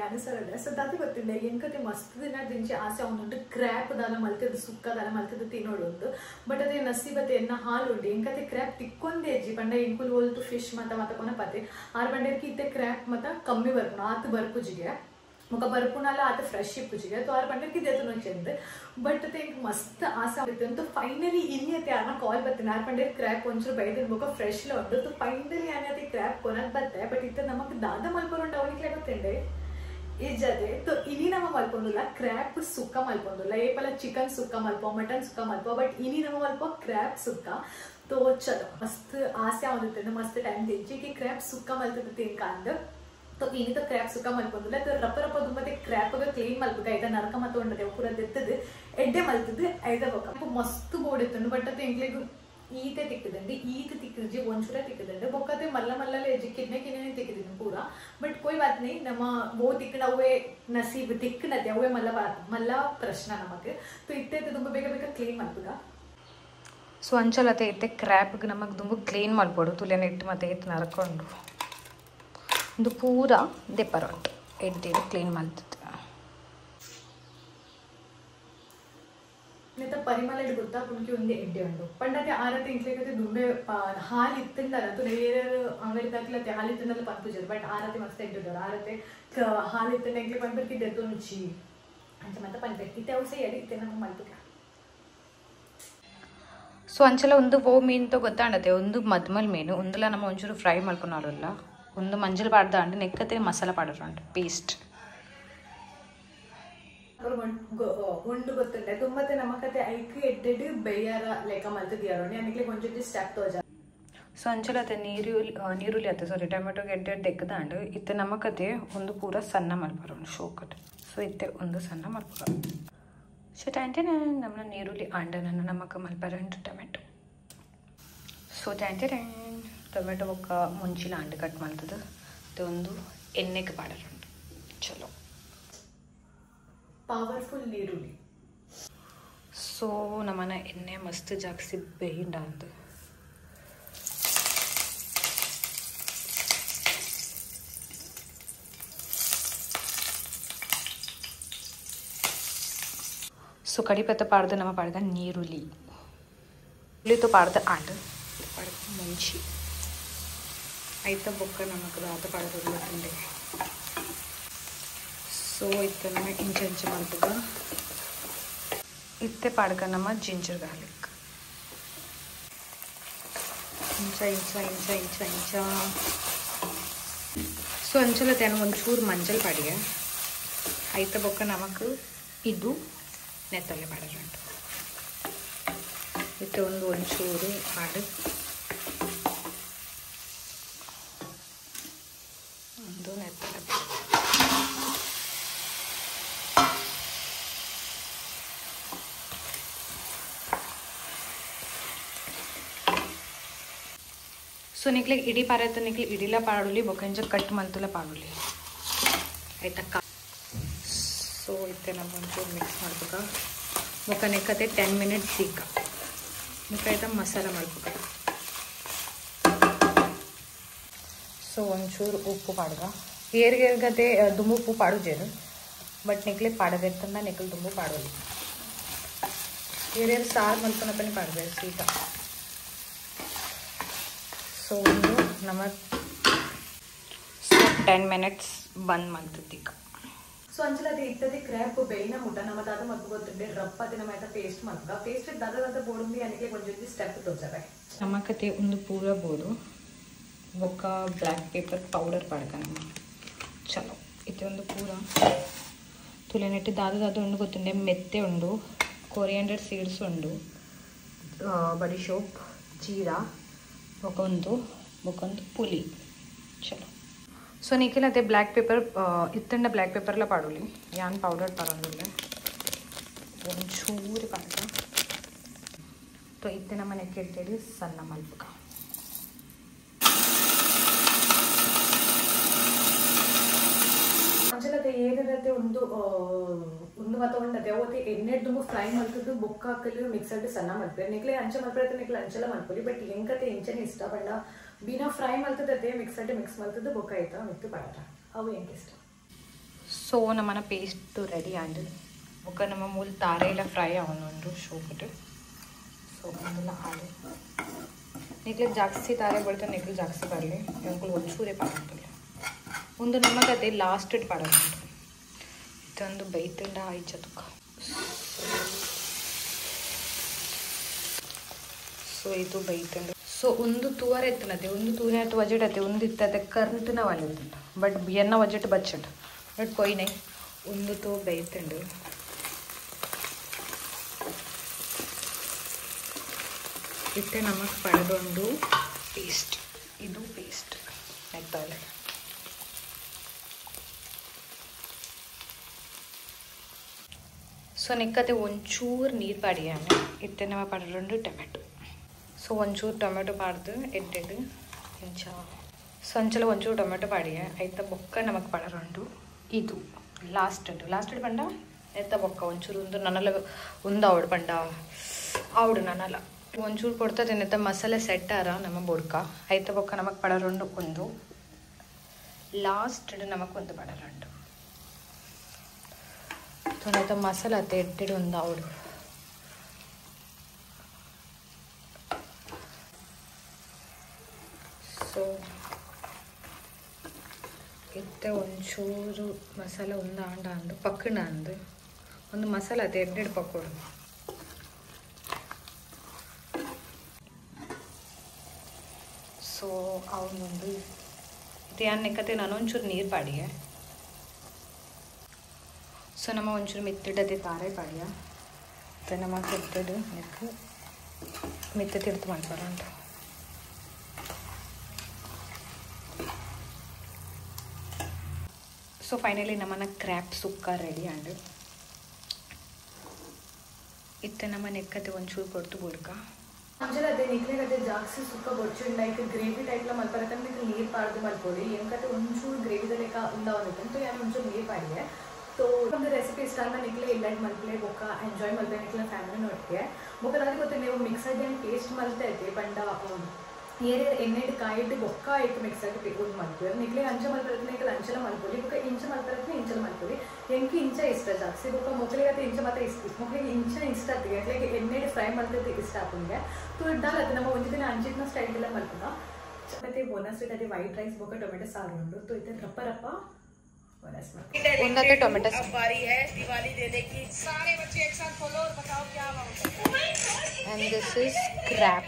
ಅನುಸರಣೆ ಸೊ ದಾದ ಗೊತ್ತಿಲ್ಲ ಎಂಕತೆ ಮಸ್ತ್ ದಿನ ದಿಂಚೆ ಆಸೆ ಅವನುಂಟು ಕ್ರ್ಯಾಪ್ ದಾಲ ಮಲ್ಕದ ಸುಕ್ಕ ದಾಲ ಮಲ್ಕದ ತಿನ್ನೋಡು ಉಂಟು ಬಟ್ ಅದೇ ನಸೀಬತೆ ಎನ್ನ ಹಾಲು ಉಂಟು ಎಂಕತೆ ಕ್ರ್ಯಾಪ್ ತಿಕ್ಕೊಂದೇ ಅಜ್ಜಿ ಪಂಡ ಎಂಕುಲ್ ಹೋಲ್ತು ಫಿಶ್ ಮತ ಕೊನ ಪತೆ ಆರು ಬಂಡೇರ್ಕಿ ಇತ್ತೆ ಕ್ರ್ಯಾಪ್ ಮತ ಕಮ್ಮಿ ಬರ್ಪುಣ ಆತು ಬರ್ಪುಜಿಗೆ मुका बरपुनाला आता फ्रेश पुजिगे तो आर पंडर की देतो ना चंदे बट ते एक मस्त आशा होती है तो फाइनली इन्हीं ते आना कॉल बत्ते आर पंडर क्रैप पंचर बैठे मुका फ्रेश लो अंदर तो फाइनली आने ते क्रैप कोना बत्ते है बट इतना नमक दादा मलपोर उंटा ಅವನಿಗೆ ಗೊತ್ತಿಂಡೆ ಈ ಜತೆ तो इन्हीं नम मलपोंडुला क्रैप सुक्का मलपोंडुला ये पहला चिकन सुक्का मलपो मटन सुक्का मलपो बट इन्हीं नम मलपो क्रैप सुक्का तो चलो मस्त आशा होती है मस्त टाइम देजी कि क्रैप सुक्का मलते तीन कांद तो इनी तो क्रैप सुक्का मल्पोंडुला तो रप्प रप्प दुंबते क्रैप गा क्लीन मल्पगा इदा नरक मत उंडदे पूरा देत्तदे एड्डे मल्तदे ऐदा बोका मस्त बोर्ड इत्तुंडु बट अते इंक्लेगु ಈತೆ ತಿಕ್ಕಿದಂಡಿ ಈತೆ ತಿಕ್ಕಿದ್ಜಿ ಒಂಚೂರ ತಿಕ್ಕಿದಂಡೆ ಬೊಕ್ಕತೆ ಮಲ್ಲ ಮಲ್ಲಲೆ ಎಜ್ಜಿ ಕಿಡ್ನೆ ಕಿಡ್ನೆ ತಿಕ್ಕಿದ್ದೀನಿ ಪೂರಾ ಬಟ್ कोई बात नहीं ನಮ್ಮ वो ತಿಕ್ಕನ ಅವೇ ನಸೀಬ್ ತಿಕ್ಕನತೆ ಅವೇ ಮಲ್ಲ ಪ್ರಶ್ನ ನಮಗೆ तो ಇತ್ತೆ ತುಂಬಾ ಬೇಗ ಬೇಗ ಕ್ಲೀನ್ ಮಾಡ್ಬೋದಾ ಸೊ ಅಂಚಲತೆ ಇತ್ತೆ ಕ್ರ್ಯಾಪ್ ಗೆ ನಮಗೆ ತುಂಬಾ ಕ್ಲೀನ್ ಮಾಡ್ಬೋದು ತುಲೆನ ಇಟ್ಟು ಮತ್ತೆ ಇತ್ತು ನರಕೊಂಡು ಇದು ಪೂರಾ ದೆಪ್ಪರೊಟ್ಟು ಎಡ್ಡಿ ಕ್ಲೀನ್ ಮಾಡ್ತದೆ नेता परिमल एड गुत्ता पुनकी उंगे एड्डे उंडु पंडते आरते इंक्लेकते दुंबे हाल इत्तंडला तो नेरे अंगरिदाकलते हाल इत्तंडला पंपुजर बट आरते मस्त एड्डोर आरते हाल इत्तंडे इंक्ले पंपरकी देतो नुची अंच मत पंपरकी इते औसे एडी इते नम मल्पका ಸೊ ಅಂಚಲ ಒಂದು ಓ ಮೀನು ತೋ ಗೊತ್ತಾಂಡತೆ ಒಂದು ಮದ್ಮಲ್ ಮೀನು ಒಂದಲ್ಲ ನಮ್ಮ ಒಂಚೂರು ಫ್ರೈ ಮಾಡ್ಕೊನಾರಲ್ಲ ಒಂದು ಮಂಜಲ್ ಪಾಡ್ದ ಅಂಡ್ ನೆಕ್ಕತೆ ಮಸಾಲ ಪಾಡೋರು ಪೇಸ್ಟ್ ಉಂಡು ಗೊತ್ತುಂಟೆ ತುಂಬತೆ ನಮಕತೆ ಐಕ್ ಎಡ್ಡೆಡ್ ಬೇಯಾರ ಲೆಕ್ಕ ಮಲ್ತದಿಯಾರೋಣಿ ಅನಿಕ್ಲೆ ಕೊಂಚ ಸ್ಟಾಪ್ ತೋಜ ಸೊ ಅಂಚಲತೆ ನೀರುಳ್ಳಿ ಅತ್ತೆ ಸಾರಿ ಟೊಮೆಟೊಗೆ ಎಡ್ಡೆಡ್ ದೆಕ್ಕದಾಂಡ್ ಇತ್ತೆ ನಮಕತೆ ಒಂದು ಪೂರ ಸಣ್ಣ ಮಲ್ಪರೋಣ ಶೋಕಟ್ ಸೊ ಇತ್ತೆ ಒಂದು ಸಣ್ಣ ಮಲ್ಪರ ಸೊ ಟ್ಯಾಂಟೆ ನಮ್ಮ ನೀರುಳ್ಳಿ ಅಂಡನನ್ನು ನಮಕ ಮಲ್ಪರಂಟು ಟೊಮೆಟೊ ಸೊ ಟ್ಯಾಂಟೆ ಟೊಮೆಟೊ ಒಕ್ಕ ಮುಂಚಿನ ಅಂಡು ಕಟ್ ಮಾಡ್ತದೆ ಮತ್ತು ಒಂದು ಎಣ್ಣೆಗೆ ಪಾಡರಂಟು ಚಲೋ ಪವರ್ಫುಲ್ ನೀರುಳ್ಳಿ ಸೊ ನಮ್ಮನ ಎಣ್ಣೆ ಮಸ್ತ್ ಜಾಸ್ತಿ ಬೇಯಿಂಡ ಅಂತ ಸೊ ಕಡಿಪತ್ತ ಪಾಡ್ದು ನಮ್ಮ ಪಾಡ್ದ ನೀರುಳ್ಳಿ तो पाड़द आंड पाड़ मंची बొక్క नमक दात पाड़े सो इत नम इंच इंच मल्पगा इत्ते पाड़क नम जिंजर गार्लिक इंच इंच इंच इंच इंच सो अंचल तेन ಒಂಚೂರು ಮಂಜಲ್ ಪಾಡಿಗೆ ಐತ ಬೊಕ್ಕ ನಮಕ್ ಇದು ನೆತ್ತಲೆ ಪಾಡರಂಟು इतने ಒಂಚೂರು ಆಡು ಒಂದು ನೆತ್ತಲೆ सो निकले इडी पारे तो निकले इडीला पाडुली बोकंज कट मल्तुला पाडुली आयता सो इतने नम ಒಂಚೂರು मिक्स ಮಾಡ್ಬೇಕ बोक नेकते 10 मिनट्स दीक मुकायता मसाला मल्पक सो ಒಂಚೂರು ಉಪ್ಪು पाडगा ಏರ್ಗೇರ್ಗತೆ दुम्बु उप्पु पाडुजेनु बट निकले पाडदेतंदा निकल दुम्बु पाडोली ಏರೇರ್ ಸಾರ್ ಮಲ್ಪನ ಪನಿ ಪಾಡಬೇಕು ಸೀತಾ सो नमक 10 मिनट्स बंद मल्तदी सो अंचलते इत्तदे क्रैप बेयिन मुट नम दादा मल्प गोत्तुंडे रप्पति नमैता पेस्ट मल्पगा पेस्ट दादा दादा बोडुंदी अनिके कोंचम स्टेप तोजबे नमकते उंदु पूरा बोडु बोक ब्लैक पेपर पौडर पड़क नम चलो इते उंदु पूरा तुलेनेट्टि दादा दादा उंडु गोत्तुंडे मेत्ते उंडु कोरिएंडर सीड्स उंडु बड़ी सोप जीरा बोकोंदु पुली चलो सो निखिल अदे ब्लैक पेपर इत्तंड ब्लैक पेपर ला पाडोली यान पाउडर परोंडुल्ले ಒಂಚೂರು पाडगा तो इत्ते नमने केट्टेडी सन्न मल्पगा अंचलते ಏನಿರತ್ತೆ ಒಂದು ಮತೊಂಡತೆ ಅವತ್ತೆ ಎಣ್ಣೆ ತುಂಬಾ ಫ್ರೈ ಮಾಡ್ತಿದ್ದು ಬೊಕ್ಕ ಹಾಕಲು ಮಿಕ್ಸರ್ ಸಣ್ಣ ಮಾಡ್ತಾರೆ ನಿಕ್ಲೆ ಅಂಚೆ ಮಾಡ್ತಾರೆ ನಿಕ್ಲೆ ಅಂಚೆಲ್ಲ ಮಾಡ್ಕೊಳ್ಳಿ ಬಟ್ ಹೆಂಗತೆ ಇಂಚನೆ ಇಷ್ಟ ಬಂಡ ಬಿನಾ ಫ್ರೈ ಮಾಡ್ತದೆ ಮಿಕ್ಸರ್ ಮಿಕ್ಸ್ ಮಾಡ್ತಿದ್ದು ಬೊಕ್ಕ ಆಯ್ತಾ ಮಿತ್ತು ಪಡಟ ಅವು ಹೆಂಗೆ ಇಷ್ಟ ಸೊ ನಮ್ಮನ ಪೇಸ್ಟ್ ರೆಡಿ ಆಂಡ್ ఒక ನಮ್ಮ ಮೂಲ ತಾರೆಲ್ಲ ಫ್ರೈ ಆವೊಂದು ಶೋಕಟ್ ಸೊ ಅದೆಲ್ಲ ಆಡು ನಿಕ್ಲೆ ಜಾಸ್ತಿ ತಾರೆ ಬಳ್ತ ನಿಕ್ಲೆ ಜಾಸ್ತಿ ಬರಲಿ ಎಂಕುಲು ಒಂಚೂರೇ ಪಾಡಂತಿಲ್ಲ ಒಂದು ನಮಗದೆ ಲಾಸ್ಟ್ ಪಾಡೋದು ಇದೊಂದು ಬೈತಂಡ ಆಯ್ಚತಕ್ಕ ಸೊ ಇದು ಬೈತಂಡ ಸೊ ಒಂದು ತೂವರೆ ಎತ್ತನದೆ ಒಂದು ತೂರೆ ಅಥವಾ ವಜೆಟತೆ ಒಂದು ಇತ್ತತೆ ಕರ್ನಟನ ವಾಲಿರ್ತಂಡ ಬಟ್ ಬಿಯನ್ನ ವಜೆಟ್ ಬಚ್ಚಟ್ ಬಟ್ ಕೊಯ್ನೆ ಒಂದು ತೋ ಬೈತಂಡು ಇತ್ತೆ ನಮಕ್ ಪಡೆದೊಂದು ಪೇಸ್ಟ್ ಇದು ಪೇಸ್ಟ್ ಆಯ್ತಲ್ಲ ಸೊ ನಿಕ್ಕತೆ ಒಂಚೂರು ನೀರು ಪಾಡಿಯಾನೆ ಇತ್ತೆ ನಮ್ಮ ಪಡೆದೊಂದು ಟೊಮೆಟೊ ಸೊ ಒಂಚೂರು ಟೊಮೆಟೊ ಪಾಡ್ದು ಎಡ್ಡೆಡು ಇಂಚ ಸಂಚಲ ಒಂಚೂರು ಟೊಮೆಟೊ ಪಾಡಿಯ ಆಯ್ತ ಬೊಕ್ಕ ನಮಕ್ ಪಡೆದೊಂದು ಇದು ಲಾಸ್ಟ್ ಪಂಡ ಎತ್ತ ಬೊಕ್ಕ ಒಂಚೂರು ಒಂದು ನನ್ನಲ್ಲ ಒಂದು ಆವಡು ಪಂಡ ಆವಡು ನನ್ನಲ್ಲ ಒಂಚೂರು ಕೊಡ್ತದೆ ನೆತ್ತ ಮಸಾಲೆ ಸೆಟ್ ಆರ ನಮ್ಮ ಬೊಡ್ಕ ಐತ ಬೊಕ್ಕ ನಮಕ್ ಪಡರಂಡು ಒಂದು ಲಾಸ್ಟ್ ನಮಕ್ ಒಂದು ಪಡರಂಡು ನೆತ್ತ ಮಸಾಲೆ ಅತ್ತೆ ಎಡ್ಡೆಡು ಒಂದು ಆವಡು ಸೊ ಇತ್ತೆ ಒಂಚೂರು ಮಸಾಲೆ ಒಂದು ಆಂಡ ಅಂದು ಪಕ್ಕಣ ಅಂದು ಒಂದು ಮಸಾಲೆ ಅತ್ತೆ ಎಡ್ಡೆಡು ಪಕ್ಕೋಡು ಸೊ ಅವನೊಂದು ಇದು ನೆಕ್ಕತೆ ನಾನು ಒಂಚೂರು ನೀರು ಪಾಡಿಗೆ ಸೊ ನಮ್ಮ ಒಂಚೂರು ಮಿತ್ತಿಡದೆ ತಾರೆ ಪಾಡಿಯ ಮತ್ತು ನಮ್ಮ ಕೆತ್ತದು ನೆಕ್ಕ ಮಿತ್ತ ತಿರ್ತು ಮಾಡ್ಬಾರ ಅಂತ ಸೊ ಫೈನಲಿ ನಮ್ಮನ್ನ ಕ್ರ್ಯಾಪ್ ಸುಕ್ಕ ರೆಡಿ ಆಂಡ್ ಇತ್ತೆ ನಮ್ಮ ನೆಕ್ಕತೆ ಒಂಚೂರು ಕೊಡ್ತು ಬುಡ್ಕ ಅಂಜಲ ಅದೇ ನಿಕ್ಲೆಗದೆ ಜಾಸ್ತಿ ಸುಕ್ಕ ಬೊಚ್ಚುಂಡ ಈಗ ಗ್ರೇವಿ ಟೈಪ್ಲ ಮಲ್ಪರಕಂತ ಈಗ ನೀರು ಪಾಡ್ದು ಮಲ್ಪೊಡಿ ಎಂಕತೆ ಒಂಚೂರು ಗ್ರೇವಿದ ಲೆಕ್ಕ ಉಂಡಾವನಿತ್ತು ಯಾರು ಒಂಚೂರು ನೀರು ಪಾಡಿಗೆ ಸೊ ಒಂದು ರೆಸಿಪಿ ಸ್ಟಾರ್ನ ನಿಕ್ಲೆ ಇಲ್ಲಂಟ್ ಮಲ್ಪಲೆ ಬೊಕ್ಕ ಎಂಜಾಯ್ ಮಲ್ಪೆ ನಿಕ್ಲೆ ಫ್ಯಾಮಿಲಿ ನೋಡ್ಗೆ ಬೊಕ್ಕದಾಗಿ ಗೊತ್ತೆ ನೀವು ಮಿಕ್ಸಡ್ ಏನು ಟೇಸ್ಟ್ ಮಲ್ತಾ ಐತಿ ಪಂಡ ಏನೇ ಎಣ್ಣೆಡ್ ಕಾಯಿಟ್ಟು ಬೊಕ್ಕ ಐಕ್ ಮಿಕ್ಸಡ್ ಒಂದು ಮಲ್ಪುವೆ ನಿಕ್ಲೆ ಅಂಚ ಮಲ್ಪರತ್ನ ಅಂಚಲ ಮಲ್ಪೊಲಿ ಬೊಕ್ಕ ಇಂಚ ಮಲ್ಪರತ್ನ ಇಂಚಲ ಮಲ್ಪೊಲಿ ಎಂಕಿ ಇಂಚ ಇಷ್ಟ ಜಾಸ್ತಿ ಬೊಕ್ಕ ಮೊಕ್ಕಲಿಗತ್ತೆ ಇಂಚ ಮತ್ತೆ ಇಷ್ಟ ಮೊಕ್ಕಲಿಗೆ ಇಂಚ ಇಷ್ಟ ಆಗ್ತಿಗೆ ಅಟ್ಲಾಗೆ ಎಣ್ಣೆಡ್ ಫ್ರೈ ಮಾಡ್ತೈತೆ ಇಷ್ಟ ಆಗ್ತಂಗೆ ತುಡ್ಡಾಗತ್ತೆ ನಮ್ಮ ಒಂದು ದಿನ ಅಂಚಿನ ಸ್ಟೈಲ್ ಎಲ್ಲ ಮಲ್ಪುನ ಮತ್ತೆ ಬೋನಸ್ ಅದೇ ವೈಟ್ ರೈಸ್ ಬೊಕ್ಕ ಟೊಮೆಟೊ ಸಾರು ಉಂಡು तो इधर रप्पा रप्पा बोनस में उन्नते टोमेटो अब बारी है दिवाली देने की सारे बच्चे एक साथ खोलो और बताओ क्या है and this is crab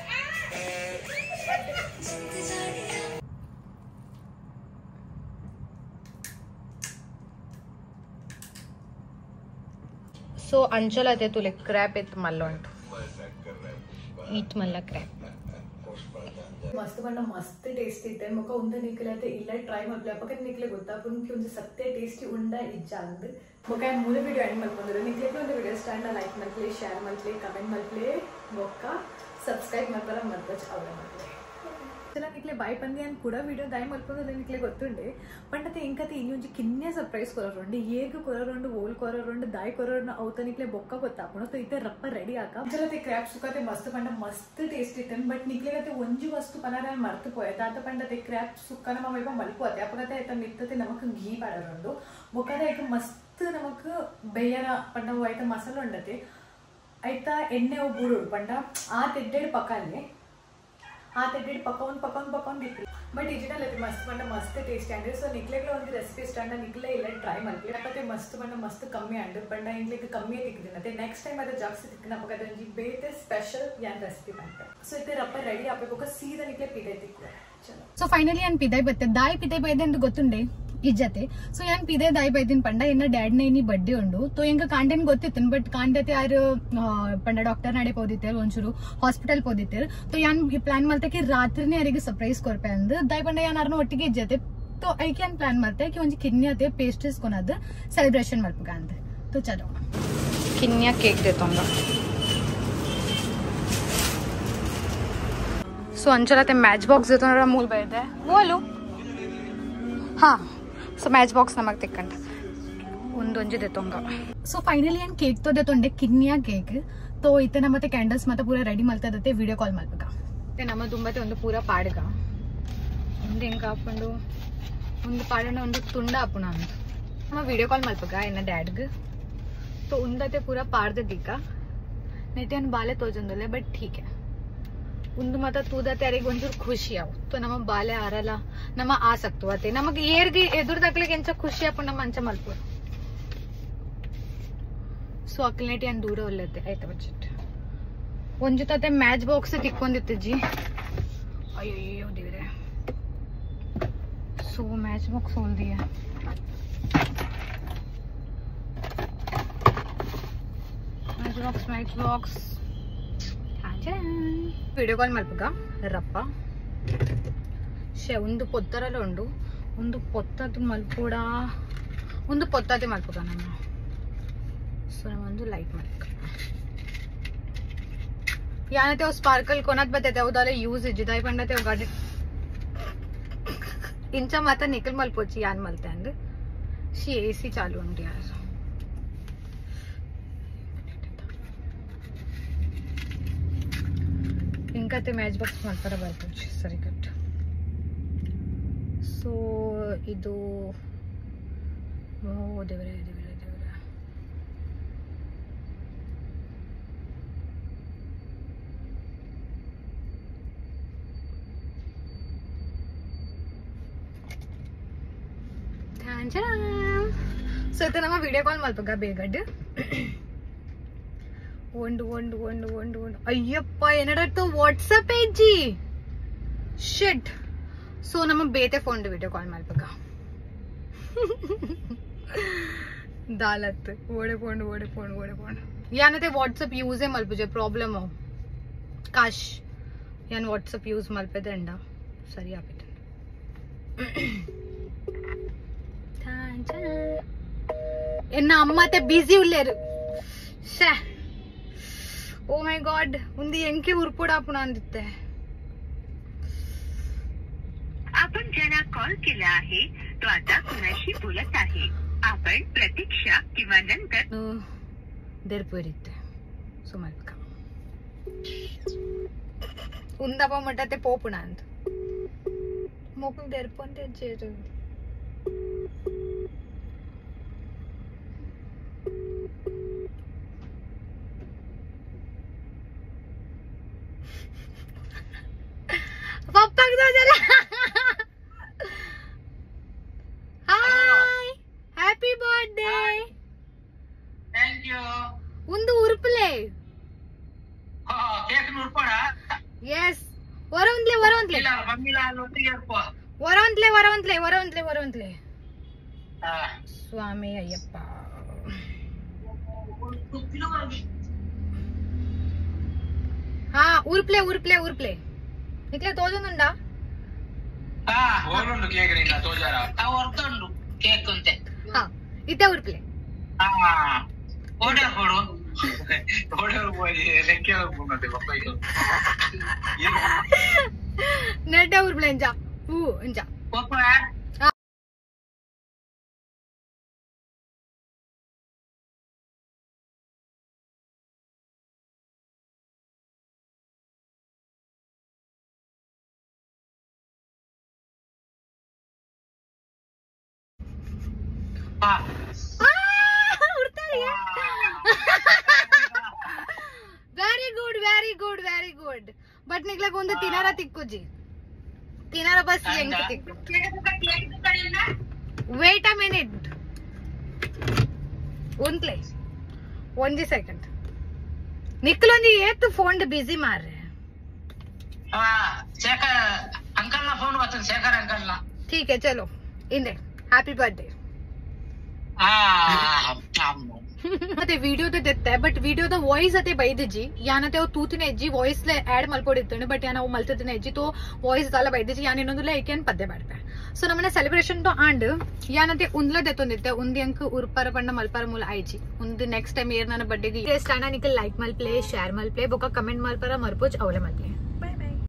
so अंचल अते तुले crab इत मल्ल उंटु ईट मल्ल crab मस्त बंड मस्त टेस्टी इत्ते मोक उंद निकलते इल्ल ट्रೈ ಮಾಡ್ಲಿ ಅಪಕ ನಿಕಲೆ ಗೊತ್ತಾಪುನ್ಕಿ ಒಂದು ಸತ್ಯ ಟೇಸ್ಟಿ ಉಂಡ ಇಜ್ಜ ಅಂದ್ ಮೊಕ ಮೂಲ ವಿಡಿಯೋ ಎಂಡ್ ಮಾಡ್ಕೊಂಡ್ರೆ ನಿಕಲೆ ಒಂದು ವಿಡಿಯೋ ಸ್ಟಾರ್ಟ್ ಲೈಕ್ ಮಾಡ್ಲಿ ಶೇರ್ ಮಾಡ್ಲಿ ಕಮೆಂಟ್ ಮಾಡ್ಲಿ ಮೊಕ ಸಬ್ಸ್ಕ್ರೈಬ್ ಮಾಡ್ತಾರ ಮರ್ಬಚ್ ಅವರ ಮಾಡ್ಲಿ ಚಲ ನಿಕಲೆ ಬಾಯ್ ಪಂದಿ ಅನ್ ಕೂಡ ವಿಡಿಯೋ ದೈ ಮಾಡ್ಕೊಂಡ್ರೆ ನಿಕಲೆ ಗೊತ್ತುಂಡೆ ಪಂಡತೆ ಇಂಕತೆ ಇನ್ನೊಂದು ಕಿನ್ನೆ ಸರ್ಪ್ರೈಸ್ ಕೊರರೋಂಡು ಏಗ ಕೊರರೋಂಡು ಓಲ್ ಕೊರರೋಂಡು ದೈ ಕೊರರೋಂಡು ಅವತ ನಿಕಲೆ ಬೊಕ್ಕ ಗೊತ್ತಾಪುಣ तो इते रप्प रेडी आका जलते क्रैब सुकाते मस्त पंड मस्त टेस्ट इतन बट निकलेगते ಒಂಜಿ ವಸ್ತು ಪನರ ಮರ್ತು ಪೋಯತ ಆತ ಪಂಡತೆ क्रैब ಸುಕ್ಕನ ಮೈಬ ಮಲ್ಪೋತೆ ಅಪಗತೆ ಐತ ಮಿತ್ತತೆ ನಮಕ ಘೀ ಪಾಡರೋಂಡು ಬೊಕದ ಐಕ ಮस्त ನಮಕ ಬೇಯರ ಪಂಡ ಐತ ಮಸಾಲ ಉಂಡತೆ ಐತ ಎಣ್ಣೆ ಒಬ್ಬರು ಪಂಡ ಆ ತೆಡ್ಡೆಡ್ ಪಕಾಲೆ ಆ ತೆಡ್ಡೆಡ್ ಪಕೌನ್ ದಿತ್ತು ಬಟ್ ಇಜಿನಲ್ ಐತೆ ಮಸ್ತ್ ಪಂಡ ಮಸ್ತ್ ಟೇಸ್ಟಿ ಅಂಡ್ ಸೊ ನಿಕ್ಲೆಗ್ಲ ಒಂದು ರೆಸಿಪಿ ಸ್ಟಾಂಡ ನಿಕ್ಲೆ ಇಲ್ಲ ಟ್ರೈ ಮಾಡ್ಲಿ ಯಾಕಂದ್ರೆ ಮಸ್ತ್ ಪಂಡ ಮಸ್ತ್ ಕಮ್ಮಿ ಅಂಡ್ ಪಂಡ ಇಂಗ್ಲಿಗೆ ಕಮ್ಮಿ ತಿಕ್ಕಿದಿನತೆ ನೆಕ್ಸ್ಟ್ ಟೈಮ್ ಅದು ಜಾಸ್ತಿ ತಿಕ್ಕಿನ ಪಕ್ಕದ ಒಂಜಿ ಬೇತೆ ಸ್ಪೆಷಲ್ ಯಾನ್ ರೆಸಿಪಿ ಮಾಡ್ತೆ ಸೊ ಇತ್ತೆ ರಪ್ಪ ರೆಡಿ ಆಪೇಬೇಕು ಸೀದಾ ನಿಕ್ಲೆ ಪಿದೆ ತಿಕ್ಕು ಚಲೋ ಸೊ ಫೈನಲಿ ಯಾನ್ ಪಿದೆ ಬತ್ತೆ ದಾಯಿ ಪಿದೆ ಬೈದೆ ಎಂದು ಗೊತ್ತುಂಡೆ ಇಜ್ಜತೆ ಸೊ ಯಾನ್ ಪಿದೆ ದಾಯಿ ಬೈದಿನ ಪಂಡ ಇನ್ನ ಡ್ಯಾಡ್ ನ ಇನಿ ಬಡ್ಡೆ ಉಂಡು तो ಎಂಗ ಕಾಂಡೆನ್ ಗೊತ್ತಿತ್ತು ಬಟ್ ಕಾಂಡತೆ ಯಾರು ಪಂಡ ಡಾಕ್ಟರ್ ನಡೆ ಪೋದಿತ್ತೇರು ಒಂಚೂರು ಹಾಸ್ಪಿಟಲ್ ಪೋದಿತ್ತೇರು तो ಯಾನ್ ಪ್ಲಾನ್ ಮಾಡ್ತಕ್ಕೆ ರಾತ್ರಿನೇ ಅವರಿಗೆ ಸರ್ಪ್ರೈಸ್ ಕೊರ್ಪೆ ಅಂದ್ ದಾಯಿ ಪಂಡ ಯಾನ್ ಅರ್ನ ಒಟ್ಟಿಗೆ ಇಜ್ಜತೆ तो ಐಕೆ ಯಾನ್ ಪ್ಲಾನ್ ಮಾಡ್ತೆ ಕಿ ಒಂಜಿ ಕಿನ್ನಿಯತೆ ಪೇಸ್ಟ್ರೀಸ್ ಕೊನದ್ ಸೆಲೆಬ್ರೇಷನ್ ಮಾಡ್ಬೇಕ ಅಂದ್ तो ಚಲೋ ಕಿನ್ನಿಯ ಕೇಕ್ ದೇತೋಂಗ ಸೊ ಅಂಚಲತೆ ಮ್ಯಾಚ್ ಬಾಕ್ಸ್ ದೇತೋಂದ್ರ ಮೂಲ್ ಬೈದೆ ಮೂಲು ಹಾ ಸೊ ಮ್ಯಾಚ್ ಬಾಕ್ಸ್ ನಮಗ್ ತೆಕ್ಕಂಡ ಒಂದೊಂಜಿ ದೇತೋಂಗ ಸೊ ಫೈನಲಿ ಏನ್ ಕೇಕ್ तो ದೇತೊಂಡೆ ಕಿನ್ನಿಯ ಕೇಕ್ तो ಇತ್ತೆ ನಮ್ಮತ್ತೆ ಕ್ಯಾಂಡಲ್ಸ್ ಮತ್ತೆ ಪೂರ ರೆಡಿ ಮಾಡ್ತದತ್ತೆ ವಿಡಿಯೋ ಕಾಲ್ ಮಾಡ್ಬೇಕ ಮತ್ತೆ ನಮ್ಮ ತುಂಬತೆ ಒಂದು ಪೂರ ಪಾಡ್ಗ ಒಂದು ಹೆಂಗ ಹಾಕೊಂಡು ಒಂದು ಪಾಡಣ ಒಂದು ತುಂಡ ಹಾಪುಣ ಅಂತ मैं वीडियो कॉल मल्पगा एನ್ನ ಡ್ಯಾಡ್ಗ್ तो उंदते पूरा पार्ददीक नेटेन बाले तोजंदले बट ठीक है उंದು मत तूदते यारिगे ಒಂಚೂರು ಖುಷಿ ಆವು तो ನಮ್ಮ ಬಾಲೆ ಆರಲ್ಲ ನಮ್ಮ ಆಸಕ್ತವತೆ ನಮಗೆ ಏರ್ಗೆ ಎದುರು ತಕ್ಲಿಗೆ ಎಂಚ ಖುಷಿ ಆಪು ನಮ್ಮ ಅಂಚ ಮಲ್ಪು ಸೊ ಅಕ್ಲೆಟಿ ಅನ್ ದೂರ ಒಲ್ಲತೆ ಆಯ್ತಾ ಬಚ್ಚಿಟ್ ಒಂಜು ತತೆ ಮ್ಯಾಚ್ ಬಾಕ್ಸ್ ತಿಕ್ಕೊಂಡಿತ್ತು ಜಿ ಅಯ್ಯೋ ದೇವ್ರೆ ಸೊ ಮ್ಯಾಚ್ ಬಾಕ್ಸ್ ಹೊಲ್ದಿಯ ಮ್ಯಾಚ್ ಬಾಕ್ಸ್ ವಿಡಿಯೋ ಕಾಲ್ ಮಲ್ಪಗ ರಪ್ಪ ಶೇ ಒಂದು ಪೊತ್ತರಲ್ಲ ಉಂಡು ಒಂದು ಪೊತ್ತದು ಮಲ್ಪೂಡ ಒಂದು ಪೊತ್ತತೆ ಮಲ್ಪಗ ನಮ್ಮ ಸೊ ಒಂದು ಲೈಟ್ ಮಲ್ಪಗ याने स्पार्कल कोणात बते उदाले यूज इजिदाय पंड ते गाडी इंचा माता निकल मलपोची यान मलते अंड शी एसी चालू उंडी यार इंका ते मैच बॉक्स मलपर बरपोची सरी कट सो ಇದು ಓ ದೇವರೇ ದೇವರೇ ದೇವರೇ ಸೊ ಇದು ನಮ್ಮ ವಿಡಿಯೋ ಕಾಲ್ ಮಲ್ಪಗ ಬೇಗಡ್ ಒಂದು ಒಂದು ಒಂದು ಒಂದು ಒಂದು ಅಯ್ಯಪ್ಪ ಏನಡತ್ತು ವಾಟ್ಸಪ್ ಏಜಿ ಶಿಟ್ ಸೊ ನಮ್ಮ ಬೇತೆ ಫೋನ್ ವಿಡಿಯೋ ಕಾಲ್ ಮಲ್ಪಗ ದಾಲತ್ ಓಡೆ ಫೋನ್ ಓಡೆ ಫೋನ್ ಓಡೆ ಫೋನ್ ಯಾನತೆ ವಾಟ್ಸಪ್ ಯೂಸೇ ಮಲ್ಪುಜೆ ಪ್ರಾಬ್ಲಮ್ ಕಾಶ್ ಯಾನ್ ವಾಟ್ಸಪ್ ಯೂಸ್ ಮಲ್ಪದೆ ಅಂಡ ಸರಿ ಆಪಿತ ಎನ್ನ ಅಮ್ಮತೆ ಬಿಸಿ ಉಲ್ಲೇರು ಶೇ ओ माय गॉड उंदी ಎಂಕಿ उरपुडापुण अंदिते आपण ज्याला कॉल केला आहे तो आता कुणाशी बोलत आहे आपण प्रतीक्षा किंवा नंतर देरपुरिते सो मल्का उंदापा मटा ते पोपुण अंद मोकल देरपण ते जेर पप्पा की चला hi happy birthday thank you उंदु उरुपले केक नुर्पड़ा यस वरवंतले वरवंतले ಇಲ್ಲ ಮಮ್ಮಿಲಾ ಲೊಟ್ಟಿಗೆರ್ಪ वरवंतले वरवंतले वरवंतले वरवंतले ಹಾ स्वामी अय्यप्प हाँ उरुपले उरुपले उरुपले निकले तोजनुंडा ಹಾ ಓಲುಂಡು ಕೇಕ್ ನಿಲ್ಲ ತೋಜಾರ ಆ ವರ್ಕಂಡು ಕೇಕ್ ಅಂತೆ हाँ इते उरुपले ಹಾ ಆರ್ಡರ್ ಕೊಡು ಆರ್ಡರ್ ಮಾಡಿ ಲೆಕ್ಕ ಹೋಗ್ಬಿಡುತ್ತೆ ಪಪ್ಪಾಯಿಗೆ नेटे उरुपले इंजा इंजा ಪಪ್ಪ ಹಾ वेरी गुड बट निकला ಒಂದು ತಿನಾರ ತಿಕ್ಕುಜಿ ತಿನಾರ ಬಸ್ ಹೆಂಗ್ ತಿಕ್ಕು ವೇಟ್ ಅ ಮಿನಿಟ್ ಒಂದ್ಲೆ ಒಂದಿ ಸೆಕೆಂಡ್ ನಿಕ್ಲೊಂದಿ ಏತು ಫೋನ್ ಬಿಸಿ ಮಾರ್ರೆ ಹಾ ಶೇಖರ್ ಅಂಕಲ್ ನ ಫೋನ್ ಬರ್ತದೆ ಶೇಖರ್ ಅಂಕಲ್ ನ ठीक है चलो इंदे हैप्पी बर्थडे ಮತ್ತೆ ವಿಡಿಯೋ ತೆತ್ತೆ ಬಟ್ ವಿಡಿಯೋದ ವಾಯ್ಸ್ ಅತೆ ಬೈದಿಜಿ ಯಾನತೆ ಅವು ತೂತಿನ ಎಜ್ಜಿ ವಾಯ್ಸ್ ಲೆ ಆಡ್ ಮಲ್ಕೊಡಿತ್ತೇನೆ ಬಟ್ ಯಾನ ಅವು ಮಲ್ತದಿನ ಎಜ್ಜಿ ತೋ ವಾಯ್ಸ್ ದಾಲ ಬೈದಿಜಿ ಯಾನ ಇನ್ನೊಂದುಲೆ ಏಕೇನ್ ಪದ್ದೆ ಮಾಡ್ತೆ ಸೊ ನಮ್ಮನೆ ಸೆಲೆಬ್ರೇಷನ್ तो ಆಂಡ್ ಯಾನತೆ ಉಂದ್ಲ ದೆತ್ತೊಂದಿತ್ತೆ ಉಂದಿ ಅಂಕ ಉರ್ಪರ ಪಂಡ ಮಲ್ಪರ ಮೂಲ ಆಯ್ಜಿ ಉಂದಿ ನೆಕ್ಸ್ಟ್ ಟೈಮ್ ಏರ್ ನನ್ನ ಬರ್ಡೇ ಗೆ ಸ್ಟಾನ ನಿಕಲ್ ಲೈಕ್ ಮಲ್ಪ್ಲೆ ಶೇರ್ ಮಲ್ಪ್ಲೆ ಬೊಕ ಕಮೆಂಟ್ ಮಲ್ಪರ ಮರ್ಪೋಜ್ ಅವಲೆ ಮಲ್ಪ್ಲೆ